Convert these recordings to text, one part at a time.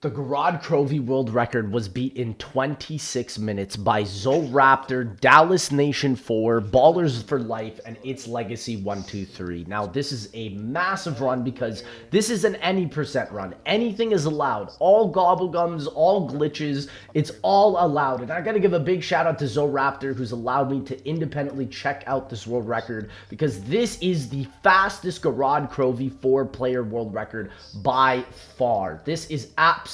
The Gorod Krovi world record was beat in 26 minutes by Zoraptor, Dallas Nation 4, Ballers for Life, and Its Legacy 123. Now, this is a massive run because this is an any percent run. Anything is allowed. All gobblegums, all glitches, it's all allowed. And I gotta give a big shout out to Zoraptor, who's allowed me to independently check out this world record because this is the fastest Gorod Krovi 4-player world record by far. This is absolutely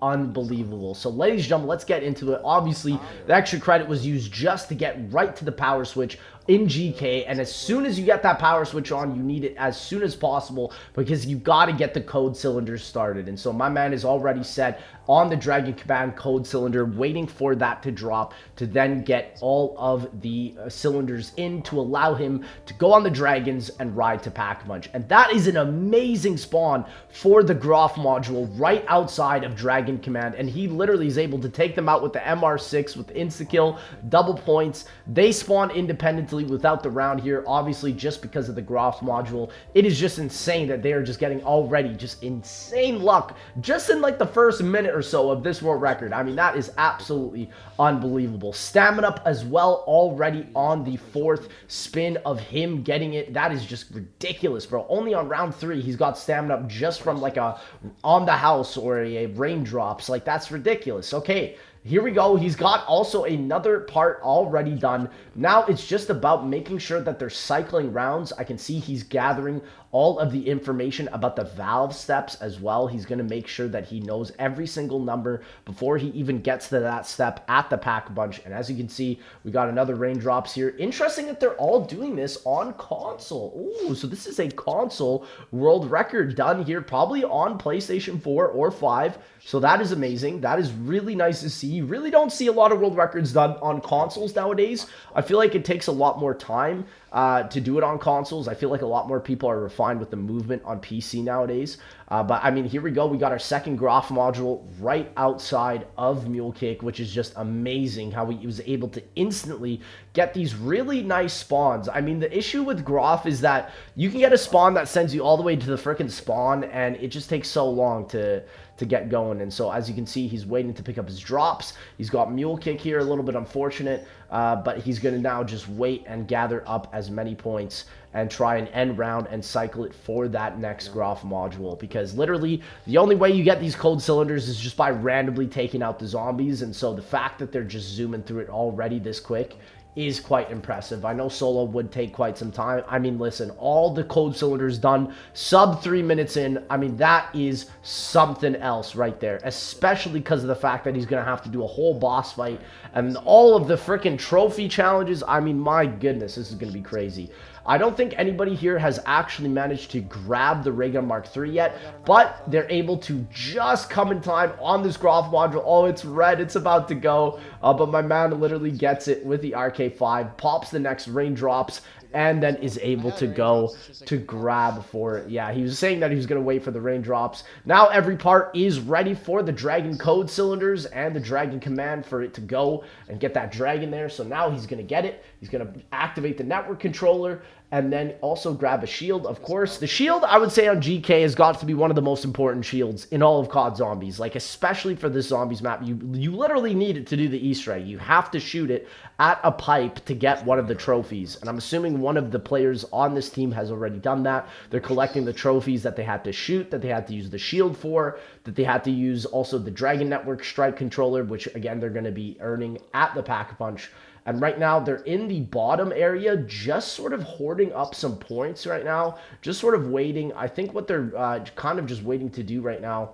unbelievable. So ladies and gentlemen, let's get into it. Obviously, the extra credit was used just to get right to the power switch in GK, and as soon as you get that power switch on, you need it as soon as possible because you got to get the code cylinders started. And so my man is already set on the Dragon Command code cylinder, waiting for that to drop to then get all of the cylinders in to allow him to go on the dragons and ride to Pack Punch. And that is an amazing spawn for the Groff module right outside of Dragon Command, and he literally is able to take them out with the MR6 with insta-kill, double points. They spawn independently without the round here, obviously just because of the Groff module. It is just insane that they are just getting already just insane luck just in like the first minute or so of this world record. I mean, that is absolutely unbelievable. Stamina up as well already on the fourth spin of him getting it. That is just ridiculous, bro. Only on round 3 he's got stamina up just from like a on the house or a raindrops. Like, that's ridiculous. Okay, here we go. He's got also another part already done. Now it's just about making sure that they're cycling rounds. I can see he's gathering all of the information about the valve steps as well. He's going to make sure that he knows every single number before he even gets to that step at the Pack Bunch. And as you can see, we got another raindrops here. Interesting that they're all doing this on console. Ooh, so this is a console world record done here, probably on PlayStation 4 or 5. So that is amazing. That is really nice to see. You really don't see a lot of world records done on consoles nowadays. I feel like it takes a lot more time to do it on consoles. I feel like a lot more people are refined with the movement on PC nowadays. But I mean, here we go. We got our second Groff module right outside of Mule Kick, which is just amazing how he was able to instantly get these really nice spawns. I mean, the issue with Groff is that you can get a spawn that sends you all the way to the freaking spawn, and it just takes so long to get going. And so as you can see, he's waiting to pick up his drops. He's got Mule Kick here, a little bit unfortunate, but he's going to now just wait and gather up as many points and try and end round and cycle it for that next Groff module, because literally the only way you get these code cylinders is just by randomly taking out the zombies. And so the fact that they're just zooming through it already this quick is quite impressive. I know solo would take quite some time. I mean, listen, all the code cylinders done sub 3 minutes in. I mean, that is something else right there, especially because of the fact that he's going to have to do a whole boss fight and all of the freaking trophy challenges. I mean, my goodness, this is going to be crazy. I don't think anybody here has actually managed to grab the Ray Gun Mark III yet, but they're able to just come in time on this Groff module. Oh, it's red. It's about to go. But my man literally gets it with the RK5, pops the next raindrops, and then is able to go to grab for it. Yeah, he was saying that he was going to wait for the raindrops. Now every part is ready for the Dragon code cylinders and the Dragon command for it to go and get that dragon there. So now he's going to get it. He's going to activate the network controller and then also grab a shield. Of course, the shield, I would say on GK, has got to be one of the most important shields in all of COD Zombies. Like, especially for this Zombies map, you literally need it to do the Easter egg. You have to shoot it at a pipe to get one of the trophies. And I'm assuming one of the players on this team has already done that. They're collecting the trophies that they had to shoot, that they had to use the shield for, that they had to use also the Dragon Network Strike controller, which, again, they're going to be earning at the Pack-a-Punch. And right now, they're in the bottom area, just sort of hoarding up some points right now, just sort of waiting. I think what they're kind of just waiting to do right now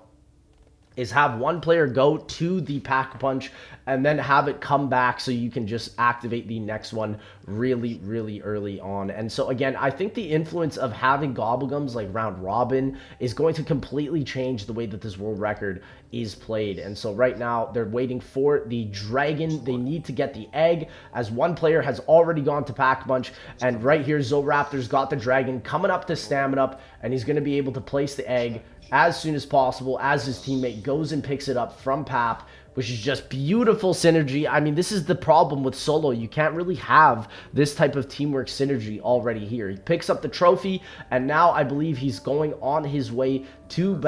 is have one player go to the Pack Punch and then have it come back so you can just activate the next one really, really early on. And so, again, I think the influence of having Gobblegums like round robin is going to completely change the way that this world record is played. And so right now, they're waiting for the dragon. They need to get the egg, as one player has already gone to Pack Punch. And right here, Zoraptor's got the dragon coming up to Stamina Up, and he's going to be able to place the egg as soon as possible as his teammate goes and picks it up from Pap, which is just beautiful synergy. I mean, this is the problem with solo. You can't really have this type of teamwork synergy already here. He picks up the trophy, and now I believe he's going on his way to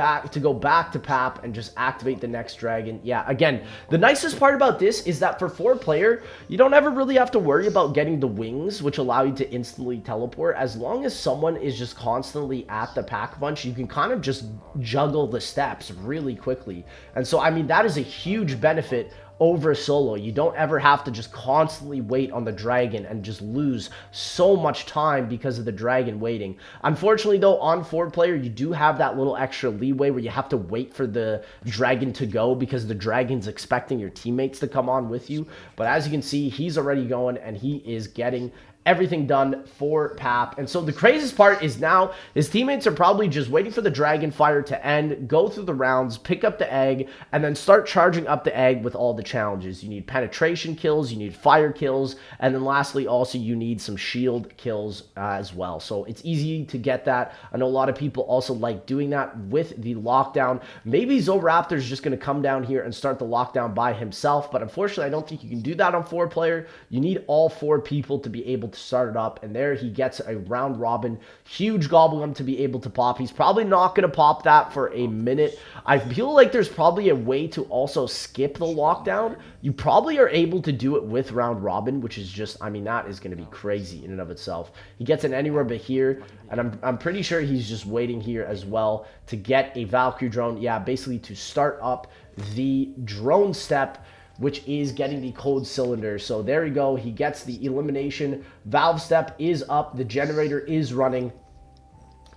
go back to Pap and just activate the next dragon. Yeah, again, the nicest part about this is that for 4-player, you don't ever really have to worry about getting the wings, which allow you to instantly teleport. As long as someone is just constantly at the pack bunch, you can kind of just juggle the steps really quickly. And so, I mean, that is a huge benefit over solo. You don't ever have to just constantly wait on the dragon and just lose so much time because of the dragon waiting. Unfortunately, though, on 4-player, you do have that little extra leeway where you have to wait for the dragon to go because the dragon's expecting your teammates to come on with you. But as you can see, he's already going, and he is getting everything done for Pap. And so the craziest part is now his teammates are probably just waiting for the dragon fire to end, go through the rounds, pick up the egg, and then start charging up the egg with all the challenges. You need penetration kills, you need fire kills, and then lastly also you need some shield kills as well. So it's easy to get that. I know a lot of people also like doing that with the lockdown. Maybe Zoraptor's just going to come down here and start the lockdown by himself, but unfortunately I don't think you can do that on 4-player. You need all 4 people to be able to start it up, and there he gets a round robin huge goblin to be able to pop. He's probably not going to pop that for a minute. I feel like there's probably a way to also skip the lockdown. You probably are able to do it with round robin, which is just, I mean, that is going to be crazy in and of itself. He gets an anywhere but here, and I'm pretty sure he's just waiting here as well to get a Valkyrie drone. Yeah, basically to start up the drone step, which is getting the code cylinder. So there you go. He gets the elimination. Valve step is up. The generator is running.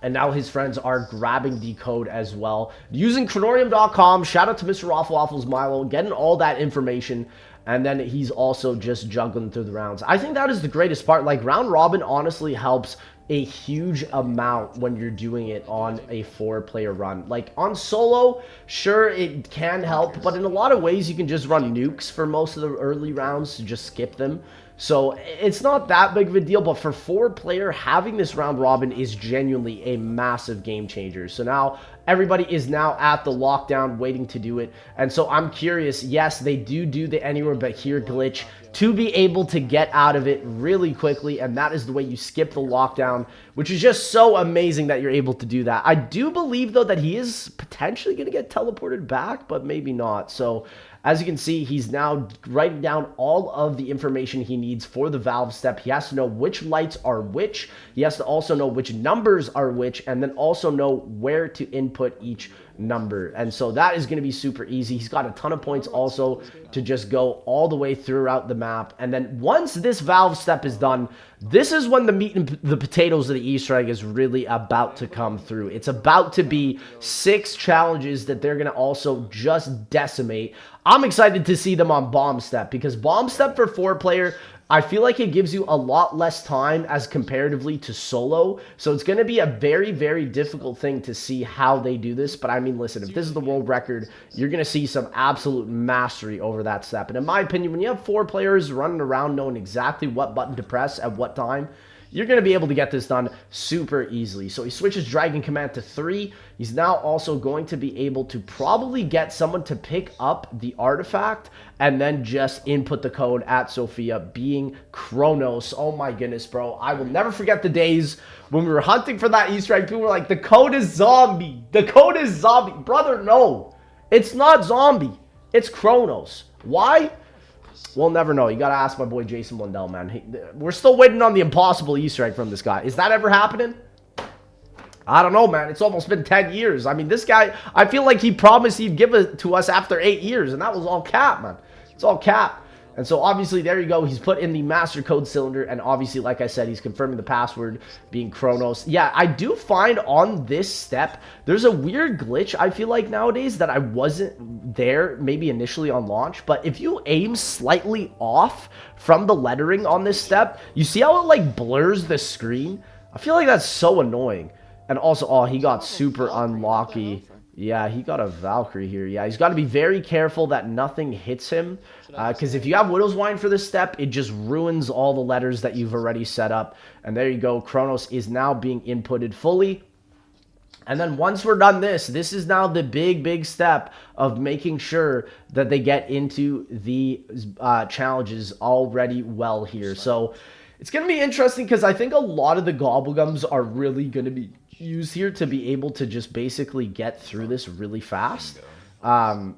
And now his friends are grabbing the code as well. Using Chronorium.com. Shout out to Mr. Waffle Waffles Milo. Getting all that information. And then he's also just juggling through the rounds. I think that is the greatest part. Like, round robin honestly helps a huge amount when you're doing it on a 4-player run. Like on solo, sure, it can help, but in a lot of ways you can just run nukes for most of the early rounds to just skip them. So it's not that big of a deal, but for 4-player, having this round robin is genuinely a massive game changer. So now everybody is now at the lockdown waiting to do it. And so I'm curious, yes, they do the anywhere but here glitch to be able to get out of it really quickly, and that is the way you skip the lockdown, which is just so amazing that you're able to do that. I do believe, though, that he is potentially going to get teleported back, but maybe not. So as you can see, he's now writing down all of the information he needs for the valve step. He has to know which lights are which. He has to also know which numbers are which, and then also know where to input each number. And so that is going to be super easy. He's got a ton of points also to just go all the way throughout the map. And then once this valve step is done, this is when the meat and the potatoes of the Easter egg is really about to come through. It's about to be 6 challenges that they're going to also just decimate. I'm excited to see them on bomb step, because bomb step for 4-player, I feel like it gives you a lot less time as comparatively to solo. So it's going to be a very, very difficult thing to see how they do this. But I mean, listen, if this is the world record, you're going to see some absolute mastery over that step. And in my opinion, when you have 4 players running around knowing exactly what button to press at what time, you're going to be able to get this done super easily. So he switches Dragon Command to 3. He's now also going to be able to probably get someone to pick up the artifact and then just input the code at Sophia, being Kronos. Oh my goodness, bro. I will never forget the days when we were hunting for that Easter egg. People were like, the code is zombie. The code is zombie. Brother, no. It's not zombie. It's Kronos. Why? We'll never know. You got to ask my boy Jason Lundell, man. We're still waiting on the impossible Easter egg from this guy. Is that ever happening? I don't know, man. It's almost been 10 years. I mean, this guy, I feel like he promised he'd give it to us after 8 years, and that was all cap, man. It's all cap. And so, obviously, there you go. He's put in the master code cylinder, and obviously, like I said, he's confirming the password being Kronos. Yeah, I do find on this step, there's a weird glitch, I feel like, nowadays that I wasn't there maybe initially on launch. But if you aim slightly off from the lettering on this step, you see how it, like, blurs the screen? I feel like that's so annoying. And also, oh, he got super unlucky. Yeah, he got a Valkyrie here. Yeah, he's got to be very careful that nothing hits him. Because if you have Widow's Wine for this step, it just ruins all the letters that you've already set up. And there you go. Kronos is now being inputted fully. And then once we're done this is now the big step of making sure that they get into the challenges already well here. So it's going to be interesting because I think a lot of the gobblegums are really going to be used here to be able to just basically get through this really fast. And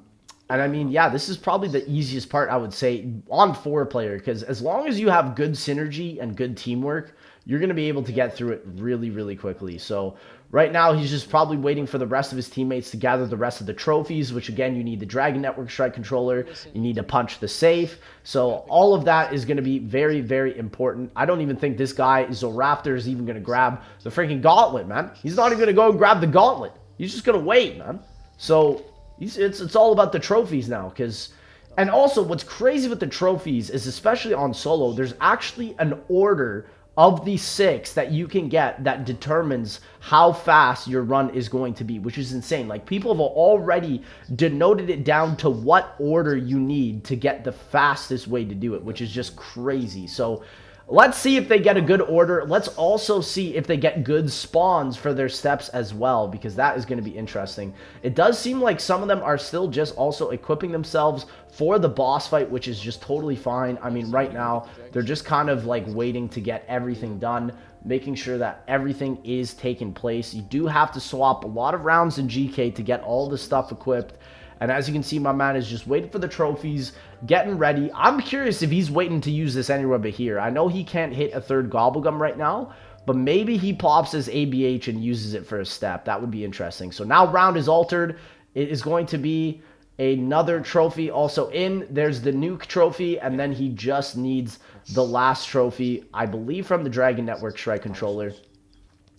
I mean, yeah, this is probably the easiest part, I would say, on 4-player, because as long as you have good synergy and good teamwork, you're going to be able to get through it really quickly. So right now, he's just probably waiting for the rest of his teammates to gather the rest of the trophies, which again, you need the Dragon Network Strike Controller, you need to punch the safe. So all of that is going to be very important. I don't even think this guy, Zoraptor, is even going to grab the freaking gauntlet, man. He's not even going to go and grab the gauntlet. He's just going to wait, man. So it's all about the trophies now, because... And also, what's crazy with the trophies is, especially on solo, there's actually an order of the 6 that you can get that determines how fast your run is going to be, which is insane. Like, people have already denoted it down to what order you need to get the fastest way to do it, which is just crazy. So let's see if they get a good order. Let's also see if they get good spawns for their steps as well, because that is going to be interesting. It does seem like some of them are still just also equipping themselves for the boss fight, which is just totally fine. I mean, right now, they're just kind of like waiting to get everything done, making sure that everything is taking place. You do have to swap a lot of rounds in GK to get all the stuff equipped. And as you can see, my man is just waiting for the trophies, getting ready. I'm curious if he's waiting to use this anywhere but here. I know he can't hit a 3rd Gobblegum right now, but maybe he pops his ABH and uses it for a step. That would be interesting. So now round is altered. It is going to be another trophy also in. There's the nuke trophy, and then he just needs the last trophy, I believe, from the Dragon Network Strike Controller.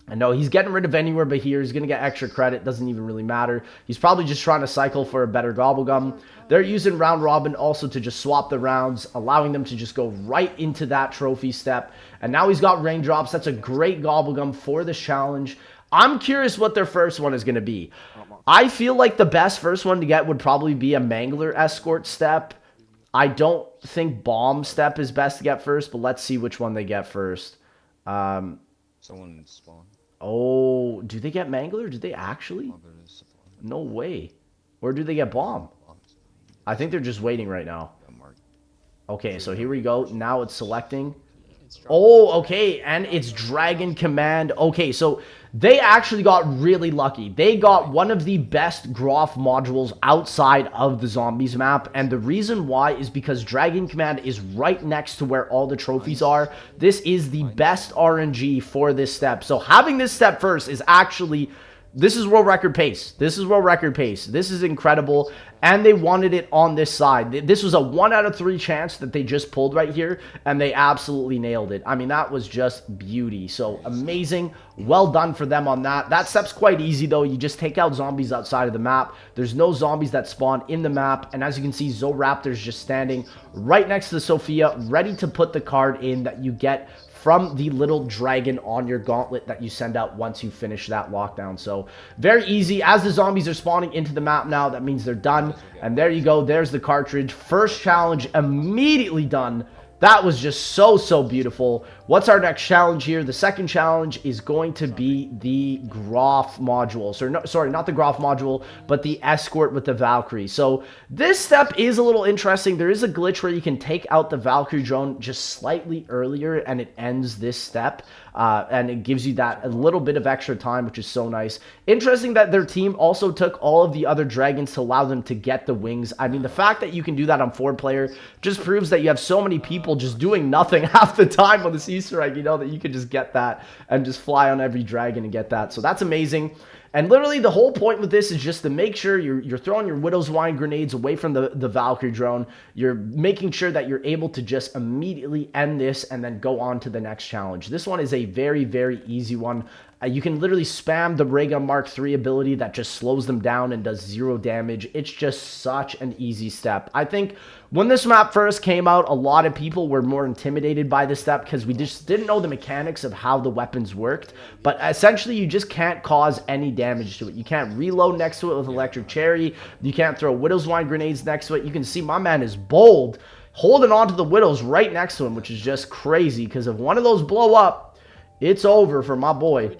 I know he's getting rid of anywhere but here. He's going to get extra credit. Doesn't even really matter. He's probably just trying to cycle for a better Gobblegum. They're using Round Robin also to just swap the rounds, allowing them to just go right into that trophy step. And now he's got Raindrops. That's a great Gobblegum for this challenge. I'm curious what their first one is going to be. I feel like the best first one to get would probably be a Mangler Escort step. I don't think Bomb step is best to get first, but let's see which one they get first. Someone spawn. Oh, do they get Mangler? Do they actually? No way. Or do they get Bomb? I think they're just waiting right now. Okay, so here we go. Now it's selecting. Oh, okay, and it's Dragon Command. Okay, so they actually got really lucky. They got one of the best Groff modules outside of the Zombies map, and the reason why is because Dragon Command is right next to where all the trophies are. This is the best RNG for this step. So having this step first is actually... This is world record pace. This is world record pace. This is incredible. And they wanted it on this side. This was a 1 out of 3 chance that they just pulled right here. And they absolutely nailed it. I mean, that was just beauty. So amazing. Well done for them on that. That step's quite easy, though. You just take out zombies outside of the map. There's no zombies that spawn in the map. And as you can see, Zoraptor's just standing right next to the Sophia, ready to put the card in that you get from the little dragon on your gauntlet that you send out once you finish that lockdown. So very easy. As the zombies are spawning into the map now, that means they're done. And there you go. There's the cartridge. First challenge immediately done. That was just so beautiful. What's our next challenge here? The second challenge is going to be the Groff module. So, no, sorry, not the Groff module, but the Escort with the Valkyrie. So this step is a little interesting. There is a glitch where you can take out the Valkyrie drone just slightly earlier, and it ends this step. And it gives you that a little bit of extra time, which is so nice. Interesting that their team also took all of the other dragons to allow them to get the wings. I mean, the fact that you can do that on 4-player just proves that you have so many people just doing nothing half the time on this Easter egg, you know, that you could just get that and just fly on every dragon and get that. So that's amazing. And literally the whole point with this is just to make sure you're throwing your Widow's Wine grenades away from the Valkyrie drone. You're making sure that you're able to just immediately end this and then go on to the next challenge. This one is a very easy one. You can literally spam the Ray Gun Mark III ability that just slows them down and does 0 damage. It's just such an easy step. I think when this map first came out, a lot of people were more intimidated by this step because we just didn't know the mechanics of how the weapons worked. But essentially, you just can't cause any damage to it. You can't reload next to it with Electric Cherry. You can't throw Widow's Wine grenades next to it. You can see my man is bold, holding on to the Widows right next to him, which is just crazy because if one of those blow up, it's over for my boy.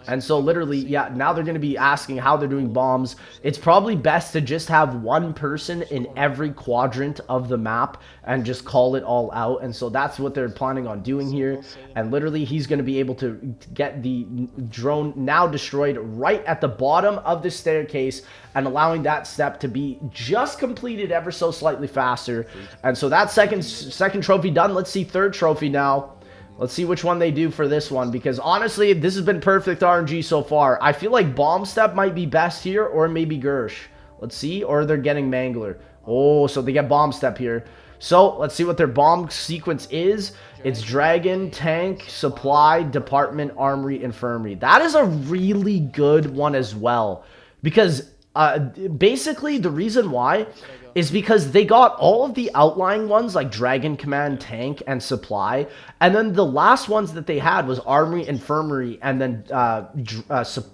And so literally, yeah, now they're going to be asking how they're doing bombs. It's probably best to just have one person in every quadrant of the map and just call it all out. And so that's what they're planning on doing here. And literally, he's going to be able to get the drone now destroyed right at the bottom of the staircase and allowing that step to be just completed ever so slightly faster. And so that's second trophy done. Let's see third trophy now. Let's see which one they do for this one, because honestly, this has been perfect RNG so far. I feel like Bomb Step might be best here, or maybe Gersh. Let's see, or they're getting Mangler. Oh, so they get Bomb Step here. So, let's see what their bomb sequence is. It's Dragon, Tank, Supply, Department, Armory, Infirmary. That is a really good one as well, because basically the reason why is because they got all of the outlying ones like Dragon Command, Tank, and Supply, and then the last ones that they had was Armory, Infirmary, and then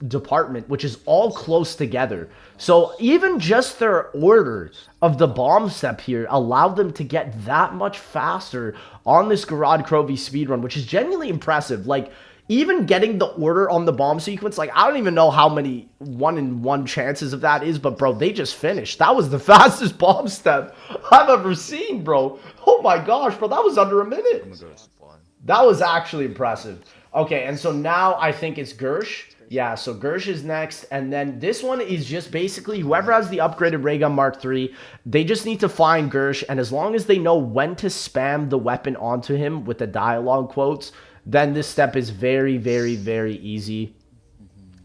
Department, which is all close together. So even just their order of the bomb step here allowed them to get that much faster on this Gorod Krovi speedrun, which is genuinely impressive. Like, even getting the order on the bomb sequence, like, I don't even know how many 1-in-1 chances of that is, but, bro, they just finished. That was the fastest bomb step I've ever seen, bro. Oh, my gosh, bro, that was under a minute. That was actually impressive. Okay, and so now I think it's Gersh. Yeah, so Gersh is next, and then this one is just basically whoever has the upgraded ray gun Mark III, they just need to find Gersh, and as long as they know when to spam the weapon onto him with the dialogue quotes, then this step is very, very, very easy.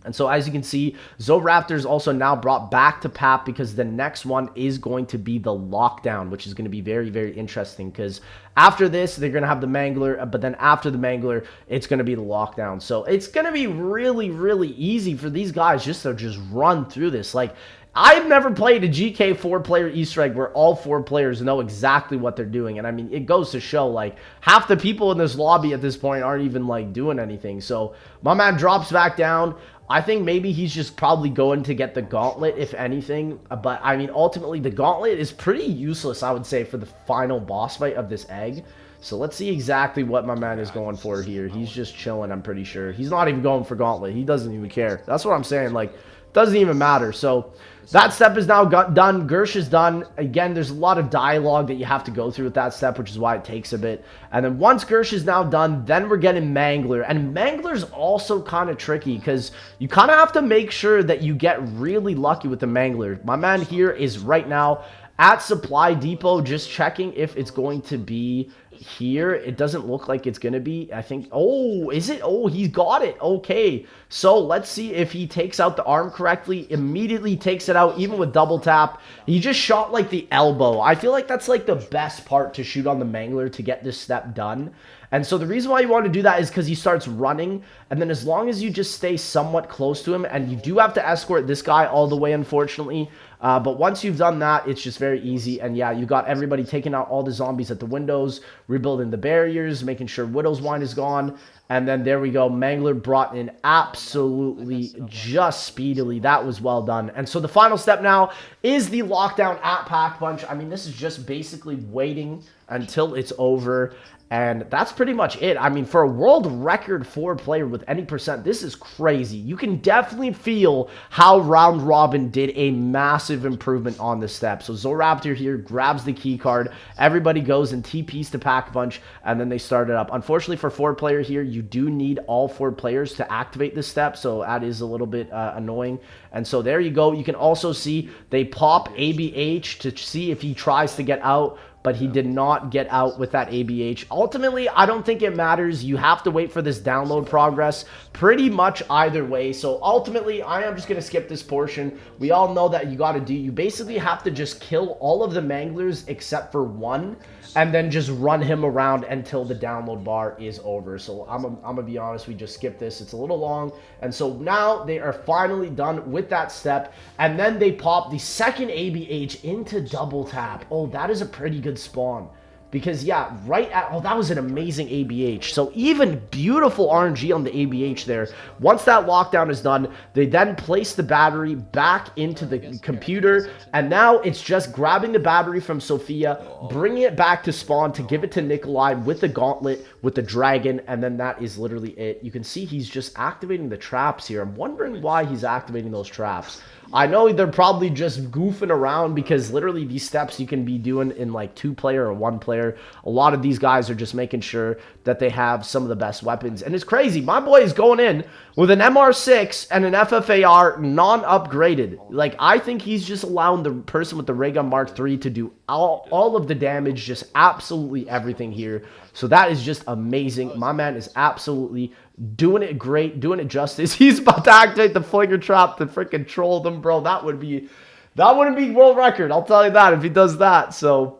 And so as you can see, Zoraptor is also now brought back to PAP because the next one is going to be the lockdown, which is going to be very, very interesting because after this, they're going to have the Mangler, but then after the Mangler, it's going to be the lockdown. So it's going to be really, really easy for these guys just to just run through this. Like, I've never played a GK 4-player Easter egg where all 4 players know exactly what they're doing. And I mean, it goes to show, like, half the people in this lobby at this point aren't even, like, doing anything. So my man drops back down. I think maybe he's just probably going to get the gauntlet, if anything. But, I mean, ultimately, the gauntlet is pretty useless, I would say, for the final boss fight of this egg. So let's see exactly what my man is going for here. He's just chilling, I'm pretty sure. He's not even going for gauntlet. He doesn't even care. That's what I'm saying. Like, doesn't even matter. So that step is now done. Gersh is done. Again, there's a lot of dialogue that you have to go through with that step, which is why it takes a bit. And then once Gersh is now done, then we're getting Mangler. And Mangler's also kind of tricky because you kind of have to make sure that you get really lucky with the Mangler. My man here is right now at Supply Depot, just checking if it's going to be here. It doesn't look like it's going to be. I think, oh, is it? Oh, he's got it. Okay. So let's see if he takes out the arm correctly. Immediately takes it out, even with double tap. He just shot like the elbow. I feel like that's like the best part to shoot on the Mangler to get this step done. And so the reason why you want to do that is because he starts running, and then as long as you just stay somewhat close to him, and you do have to escort this guy all the way, unfortunately, but once you've done that, it's just very easy. And yeah, you got everybody taking out all the zombies at the windows, rebuilding the barriers, making sure Widow's Wine is gone, and then there we go. Mangler brought in absolutely just speedily. That was well done. And so the final step now is the lockdown at Pack Punch. I mean, this is just basically waiting until it's over. And that's pretty much it. I mean, for a world record 4-player with any percent, this is crazy. You can definitely feel how Round Robin did a massive improvement on this step. So Zoraptor here grabs the key card. Everybody goes and TPs to Pack Punch, and then they start it up. Unfortunately, for 4-player here, you do need all 4 players to activate this step, so that is a little bit annoying. And so there you go. You can also see they pop ABH to see if he tries to get out, but he did not get out with that ABH. Ultimately, I don't think it matters. You have to wait for this download progress pretty much either way. So ultimately, I am just going to skip this portion. We all know that you basically have to just kill all of the Manglers except for one, and then just run him around until the download bar is over. So I'm gonna be honest, we just skipped this. It's a little long. And so now they are finally done with that step, and then they pop the second ABH into double tap. Oh, that is a pretty good spawn. Because, yeah, right at... Oh, that was an amazing ABH. So even beautiful RNG on the ABH there. Once that lockdown is done, they then place the battery back into the computer. And now it's just grabbing the battery from Sophia, bringing it back to spawn to give it to Nikolai with the gauntlet, with the dragon. And then that is literally it. You can see he's just activating the traps here. I'm wondering why he's activating those traps. I know they're probably just goofing around because literally these steps you can be doing in like 2-player or 1-player. A lot of these guys are just making sure that they have some of the best weapons. And it's crazy. My boy is going in with an MR6 and an FFAR non-upgraded. Like, I think he's just allowing the person with the Ray Gun Mark III to do all of the damage, just absolutely everything here. So that is just amazing. My man is absolutely doing it great, doing it justice. He's about to activate the flinger trap to freaking troll them, bro. That wouldn't be world record. I'll tell you that if he does that. So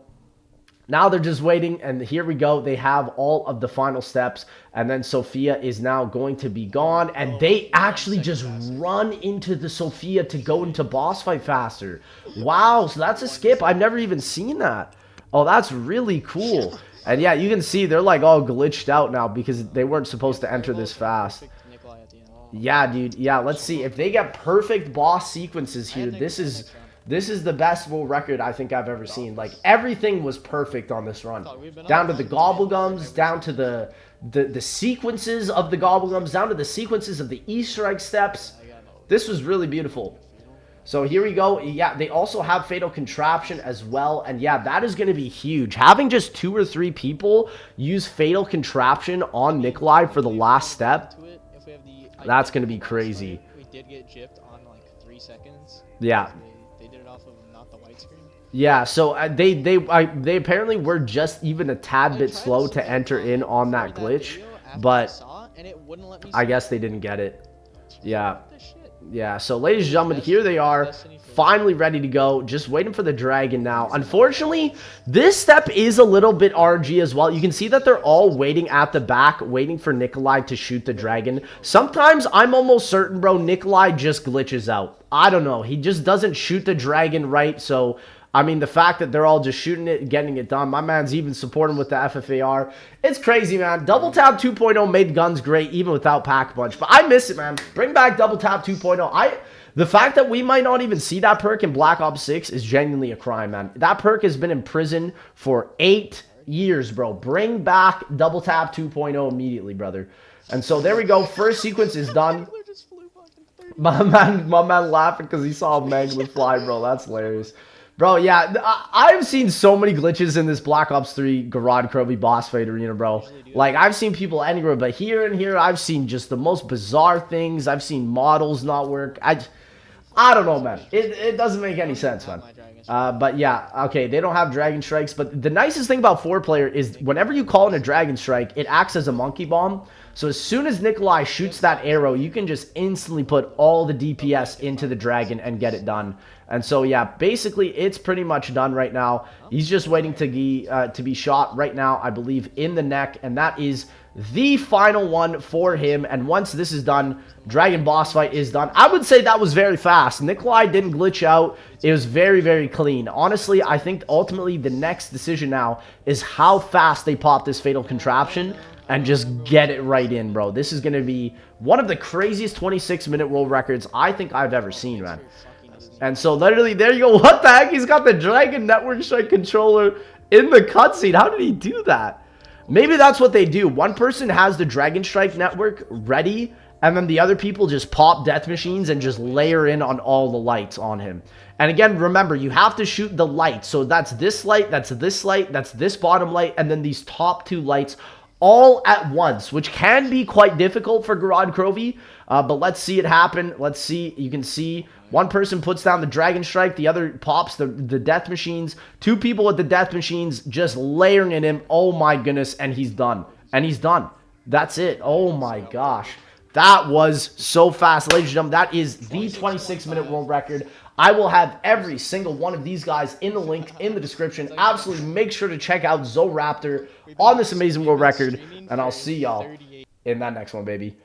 now they're just waiting, and here we go. They have all of the final steps, and then Sophia is now going to be gone, and they actually just run into the Sophia to go into boss fight faster. Wow, so that's a skip. I've never even seen that. Oh, that's really cool. And yeah, you can see they're like all glitched out now because they weren't supposed to enter this fast. Yeah, dude. Yeah, let's see. If they get perfect boss sequences here, this is the best world record I think I've ever seen. Like, everything was perfect on this run. Down to the gobblegums, down to the sequences of the gobblegums, down to the sequences of the Easter egg steps. This was really beautiful. So here we go. Yeah, they also have Fatal Contraption as well. And yeah, that is going to be huge. Having just 2 or 3 people use Fatal Contraption on Nikolai for the last step, that's going to be crazy. We did get gypped on like 3 seconds. Yeah. They did it off of not the white screen. Yeah, so they apparently were just even a tad bit slow to enter in on that glitch. But I guess they didn't get it. Yeah. Yeah, so ladies and gentlemen, here they are, finally ready to go, just waiting for the dragon now. Unfortunately, this step is a little bit RNG as well. You can see that they're all waiting at the back, waiting for Nikolai to shoot the dragon. Sometimes I'm almost certain, bro, Nikolai just glitches out. I don't know, he just doesn't shoot the dragon right, so... I mean, the fact that they're all just shooting it and getting it done. My man's even supporting with the FFAR. It's crazy, man. Double Tap 2.0 made guns great even without Pack Punch. But I miss it, man. Bring back Double Tap 2.0. The fact that we might not even see that perk in Black Ops 6 is genuinely a crime, man. That perk has been in prison for 8 years, bro. Bring back Double Tap 2.0 immediately, brother. And so there we go. First sequence is done. My man laughing because he saw a Magma fly, bro. That's hilarious. Bro, yeah, I've seen so many glitches in this Black Ops 3 Gorod Krovi boss fight arena, bro. Like, I've seen people anywhere, but here and here, I've seen just the most bizarre things. I've seen models not work. I don't know, man. It doesn't make any sense, man. But yeah, okay, they don't have Dragon Strikes, but the nicest thing about 4-player is whenever you call in a Dragon Strike, it acts as a monkey bomb. So as soon as Nikolai shoots that arrow, you can just instantly put all the DPS into the dragon and get it done. And so yeah, basically it's pretty much done right now. He's just waiting to be shot right now, I believe, in the neck, and that is the final one for him. And once this is done, dragon boss fight is done. I would say that was very fast. Nikolai didn't glitch out. It was very, very clean. Honestly, I think ultimately the next decision now is how fast they pop this Fatal Contraption and just get it right in, bro. This is going to be one of the craziest 26-minute world records I think I've ever seen, man. And so literally, there you go. What the heck? He's got the Dragon Network Strike controller in the cutscene. How did he do that? Maybe that's what they do. One person has the Dragon Strike Network ready, and then the other people just pop death machines and just layer in on all the lights on him. And again, remember, you have to shoot the light. So that's this light, that's this light, that's this bottom light, and then these top 2 lights all at once, which can be quite difficult for Gorod Krovi, but let's see it happen. Let's see. You can see one person puts down the Dragon Strike, the other pops the death machines. 2 people with the death machines just layering in him. Oh my goodness, and he's done. And he's done. That's it. Oh my gosh. That was so fast, ladies and gentlemen. That is the 26-minute world record. I will have every single one of these guys in the link in the description. Absolutely make sure to check out Zoraptor on this amazing world record. And I'll see y'all in that next one, baby.